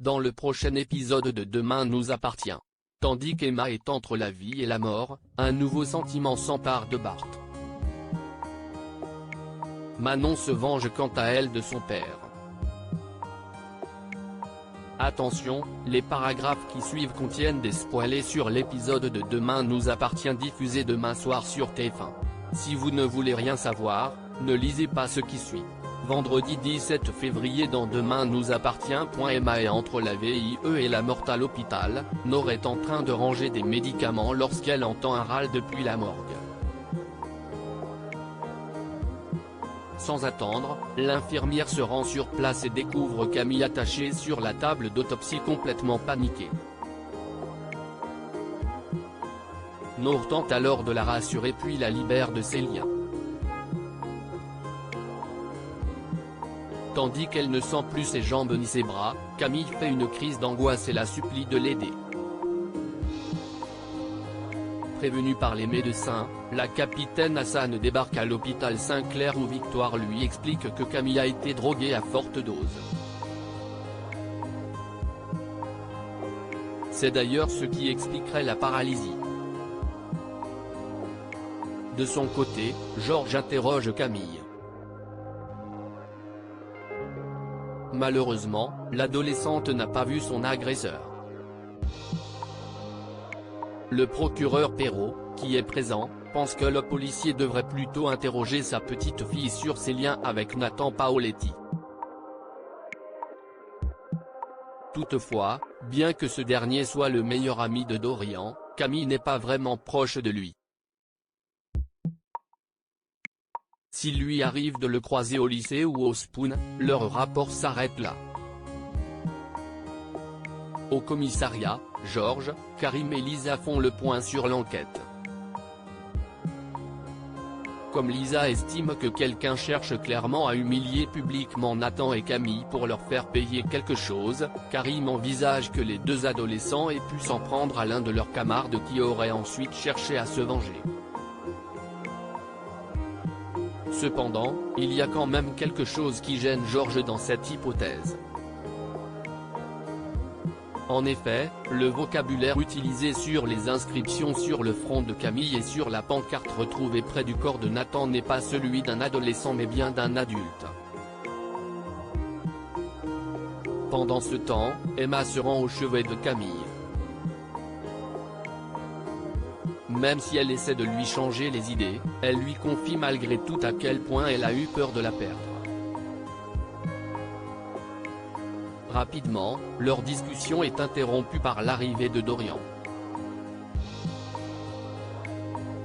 dans le prochain épisode de Demain nous appartient. Tandis qu'Emma est entre la vie et la mort, un nouveau sentiment s'empare de Bart. Manon se venge quant à elle de son père. Attention, les paragraphes qui suivent contiennent des spoilers sur l'épisode de Demain nous appartient diffusé demain soir sur TF1. Si vous ne voulez rien savoir, ne lisez pas ce qui suit. Vendredi 17 février dans Demain nous appartient. Emma est entre la VIE et la mort à l'hôpital. Nora est en train de ranger des médicaments lorsqu'elle entend un râle depuis la morgue. Sans attendre, l'infirmière se rend sur place et découvre Camille attachée sur la table d'autopsie complètement paniquée. Nora tente alors de la rassurer puis la libère de ses liens. Tandis qu'elle ne sent plus ses jambes ni ses bras, Camille fait une crise d'angoisse et la supplie de l'aider. Prévenue par les médecins, la capitaine Hassan débarque à l'hôpital Saint-Clair où Victoire lui explique que Camille a été droguée à forte dose. C'est d'ailleurs ce qui expliquerait la paralysie. De son côté, Georges interroge Camille. Malheureusement, l'adolescente n'a pas vu son agresseur. Le procureur Perrault, qui est présent, pense que le policier devrait plutôt interroger sa petite fille sur ses liens avec Nathan Paoletti. Toutefois, bien que ce dernier soit le meilleur ami de Dorian, Camille n'est pas vraiment proche de lui. S'il lui arrive de le croiser au lycée ou au Spoon, leur rapport s'arrête là. Au commissariat, Georges, Karim et Lisa font le point sur l'enquête. Comme Lisa estime que quelqu'un cherche clairement à humilier publiquement Nathan et Camille pour leur faire payer quelque chose, Karim envisage que les deux adolescents aient pu s'en prendre à l'un de leurs camarades qui aurait ensuite cherché à se venger. Cependant, il y a quand même quelque chose qui gêne Georges dans cette hypothèse. En effet, le vocabulaire utilisé sur les inscriptions sur le front de Camille et sur la pancarte retrouvée près du corps de Nathan n'est pas celui d'un adolescent mais bien d'un adulte. Pendant ce temps, Emma se rend au chevet de Camille. Même si elle essaie de lui changer les idées, elle lui confie malgré tout à quel point elle a eu peur de la perdre. Rapidement, leur discussion est interrompue par l'arrivée de Dorian.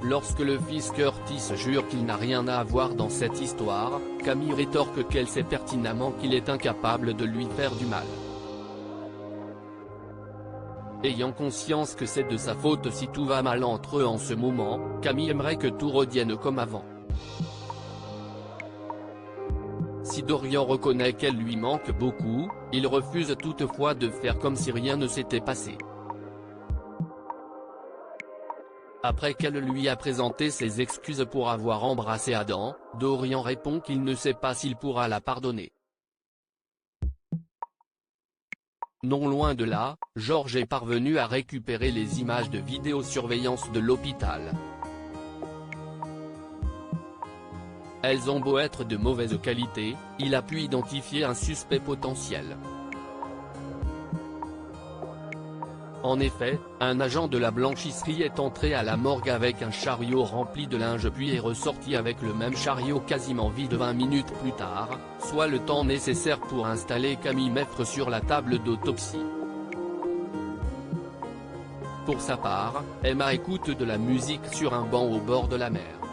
Lorsque le fils Curtis jure qu'il n'a rien à voir dans cette histoire, Camille rétorque qu'elle sait pertinemment qu'il est incapable de lui faire du mal. Ayant conscience que c'est de sa faute si tout va mal entre eux en ce moment, Camille aimerait que tout revienne comme avant. Si Dorian reconnaît qu'elle lui manque beaucoup, il refuse toutefois de faire comme si rien ne s'était passé. Après qu'elle lui a présenté ses excuses pour avoir embrassé Adam, Dorian répond qu'il ne sait pas s'il pourra la pardonner. Non loin de là, Georges est parvenu à récupérer les images de vidéosurveillance de l'hôpital. Elles ont beau être de mauvaise qualité, il a pu identifier un suspect potentiel. En effet, un agent de la blanchisserie est entré à la morgue avec un chariot rempli de linge puis est ressorti avec le même chariot quasiment vide 20 minutes plus tard, soit le temps nécessaire pour installer Camille Meffre sur la table d'autopsie. Pour sa part, Emma écoute de la musique sur un banc au bord de la mer.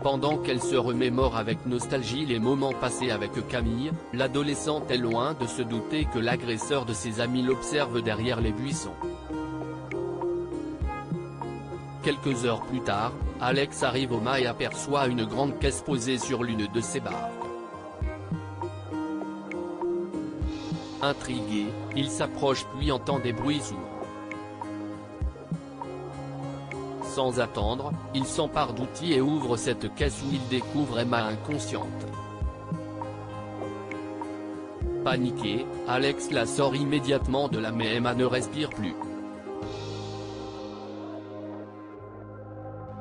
Pendant qu'elle se remémore avec nostalgie les moments passés avec Camille, l'adolescente est loin de se douter que l'agresseur de ses amis l'observe derrière les buissons. Quelques heures plus tard, Alex arrive au mât et aperçoit une grande caisse posée sur l'une de ses barques. Intrigué, il s'approche puis entend des bruits sourds. Sans attendre, il s'empare d'outils et ouvre cette caisse où il découvre Emma inconsciente. Paniqué, Alex la sort immédiatement de là mais Emma ne respire plus.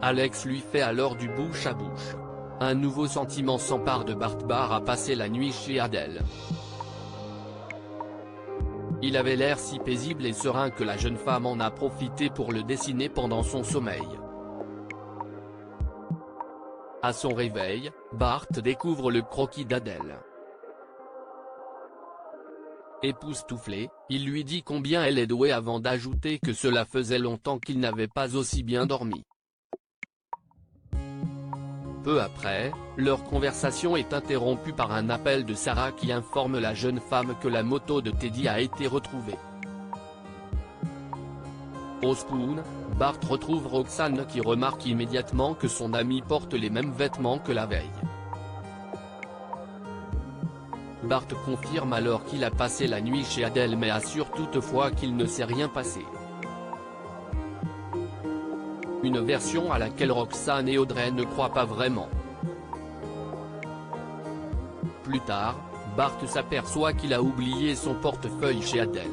Alex lui fait alors du bouche à bouche. Un nouveau sentiment s'empare de Bart. Bart a passé la nuit chez Adèle. Il avait l'air si paisible et serein que la jeune femme en a profité pour le dessiner pendant son sommeil. À son réveil, Bart découvre le croquis d'Adèle. Époustouflé, il lui dit combien elle est douée avant d'ajouter que cela faisait longtemps qu'il n'avait pas aussi bien dormi. Peu après, leur conversation est interrompue par un appel de Sarah qui informe la jeune femme que la moto de Teddy a été retrouvée. Au Spoon, Bart retrouve Roxane qui remarque immédiatement que son ami porte les mêmes vêtements que la veille. Bart confirme alors qu'il a passé la nuit chez Adèle mais assure toutefois qu'il ne s'est rien passé. Une version à laquelle Roxane et Audrey ne croient pas vraiment. Plus tard, Bart s'aperçoit qu'il a oublié son portefeuille chez Adèle.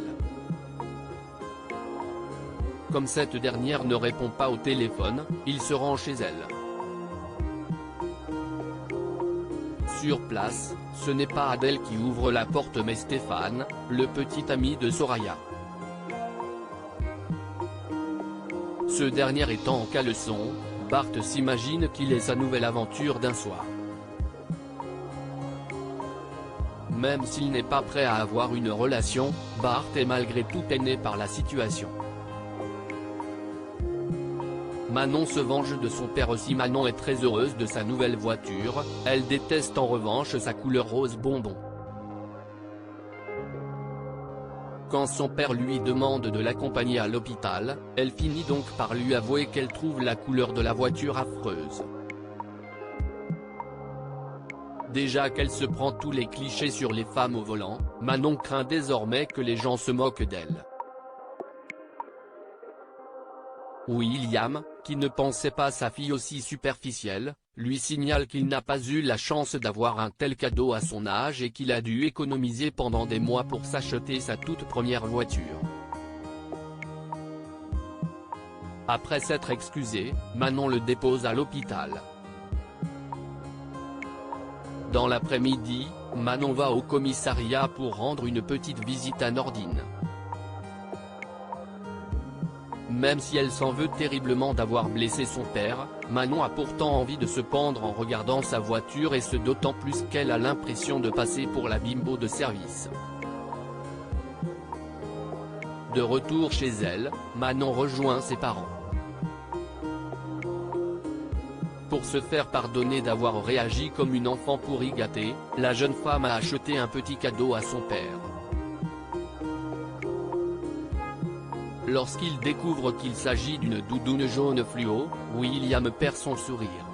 Comme cette dernière ne répond pas au téléphone, il se rend chez elle. Sur place, ce n'est pas Adèle qui ouvre la porte mais Stéphane, le petit ami de Soraya. Ce dernier étant en caleçon, Bart s'imagine qu'il est sa nouvelle aventure d'un soir. Même s'il n'est pas prêt à avoir une relation, Bart est malgré tout peiné par la situation. Manon se venge de son père aussi. Manon est très heureuse de sa nouvelle voiture, elle déteste en revanche sa couleur rose bonbon. Quand son père lui demande de l'accompagner à l'hôpital, elle finit donc par lui avouer qu'elle trouve la couleur de la voiture affreuse. Déjà qu'elle se prend tous les clichés sur les femmes au volant, Manon craint désormais que les gens se moquent d'elle. William, qui ne pensait pas sa fille aussi superficielle, lui signale qu'il n'a pas eu la chance d'avoir un tel cadeau à son âge et qu'il a dû économiser pendant des mois pour s'acheter sa toute première voiture. Après s'être excusé, Manon le dépose à l'hôpital. Dans l'après-midi, Manon va au commissariat pour rendre une petite visite à Nordine. Même si elle s'en veut terriblement d'avoir blessé son père, Manon a pourtant envie de se pendre en regardant sa voiture et ce d'autant plus qu'elle a l'impression de passer pour la bimbo de service. De retour chez elle, Manon rejoint ses parents. Pour se faire pardonner d'avoir réagi comme une enfant pourri gâtée, la jeune femme a acheté un petit cadeau à son père. Lorsqu'il découvre qu'il s'agit d'une doudoune jaune fluo, William perd son sourire.